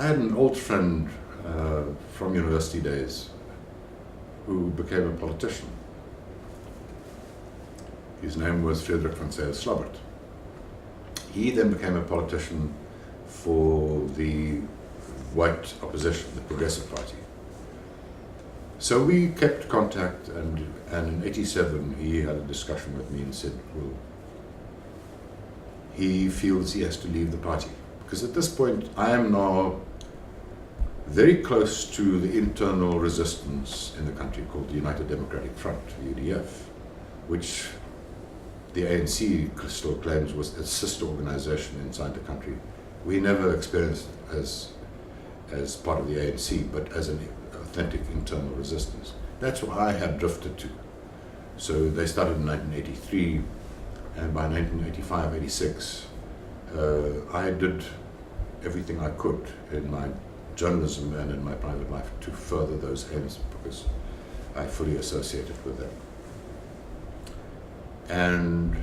I had an old friend from university days who became a politician. His name was Frederik van Zyl-Slabbert. He then became a politician for the white opposition, the Progressive Party. So we kept contact, and in '87 he had a discussion with me and said, well, he feels he has to leave the party. Because at this point I am now very close to the internal resistance in the country called the United Democratic Front, UDF, which the ANC still claims was a sister organization inside the country. We never experienced it as part of the ANC, but as an authentic internal resistance. That's what I had drifted to. So they started in 1983, and by 1985, 86, I did everything I could in my journalism and in my private life to further those aims, because I fully associated with them. And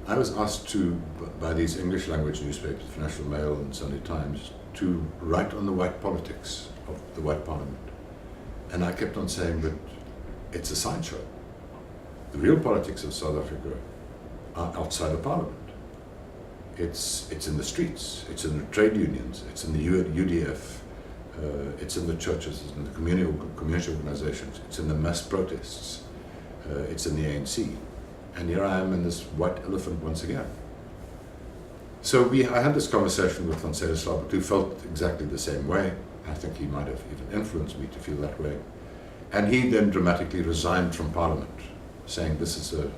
I was asked to, by these English language newspapers, the National Mail and Sunday Times, to write on the white politics of the white parliament. And I kept on saying that it's a sideshow. The real politics of South Africa are outside of parliament. It's in the streets, it's in the trade unions, it's in the UDF, it's in the churches, it's in the community organizations, it's in the mass protests, it's in the ANC. And here I am in this white elephant once again. So I had this conversation with Van Zyl-Slabbert, who felt exactly the same way. I think he might have even influenced me to feel that way. And he then dramatically resigned from Parliament, saying this is a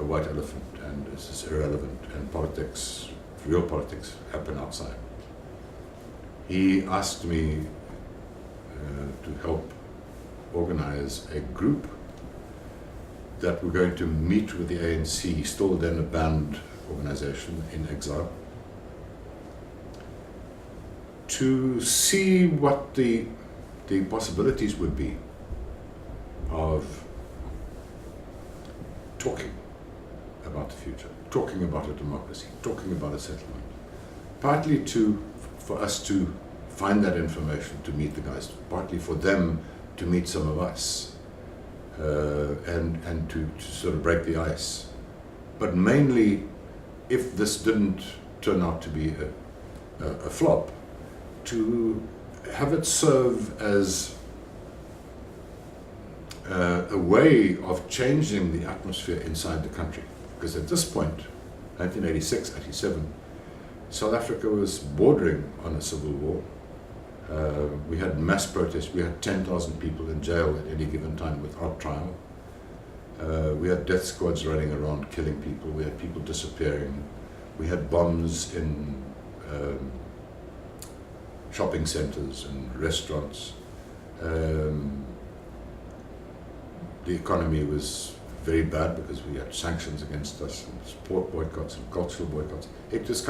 white elephant and this is irrelevant, and politics, real politics, happen outside. He asked me to help organize a group that were going to meet with the ANC, still then a banned organization in exile, to see what the possibilities would be of talking about the future, talking about a democracy, talking about a settlement. Partly for us to find that information, to meet the guys, partly for them to meet some of us, and to sort of break the ice. But mainly, if this didn't turn out to be a flop, to have it serve as a way of changing the atmosphere inside the country. Because at this point, 1986, 87, South Africa was bordering on a civil war. We had mass protests. We had 10,000 people in jail at any given time without trial. We had death squads running around killing people. We had people disappearing. We had bombs in shopping centers and restaurants. The economy was very bad because we had sanctions against us, and sport boycotts and cultural boycotts. It was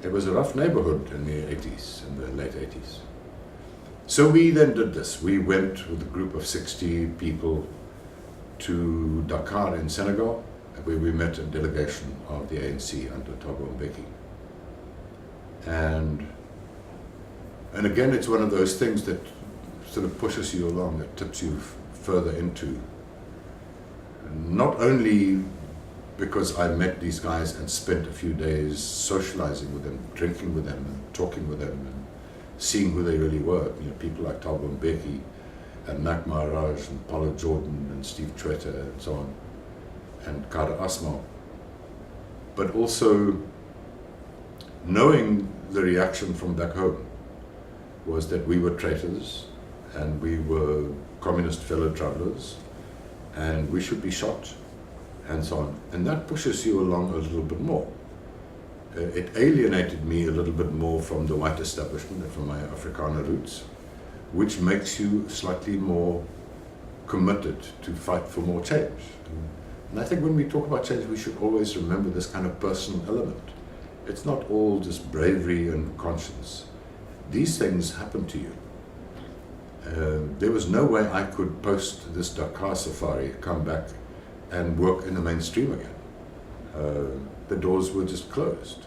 it was a rough neighborhood in the 80s, in the late 80s. So we then did this. We went with a group of 60 people to Dakar in Senegal, where we met a delegation of the ANC under Thabo Mbeki. And again, it's one of those things that sort of pushes you along, that tips you further into, not only because I met these guys and spent a few days socializing with them, drinking with them and talking with them and seeing who they really were, people like Thabo Mbeki and Mac Maharaj and Paulo Jordan and Steve Twitter and so on, and Kader Asmal, but also knowing the reaction from back home was that we were traitors and we were communist fellow travelers and we should be shot and so on. And that pushes you along a little bit more. It alienated me a little bit more from the white establishment and from my Afrikaner roots, which makes you slightly more committed to fight for more change. And I think when we talk about change, we should always remember this kind of personal element. It's not all just bravery and conscience. These things happen to you. There was no way I could post this Dakar safari, come back and work in the mainstream again. The doors were just closed.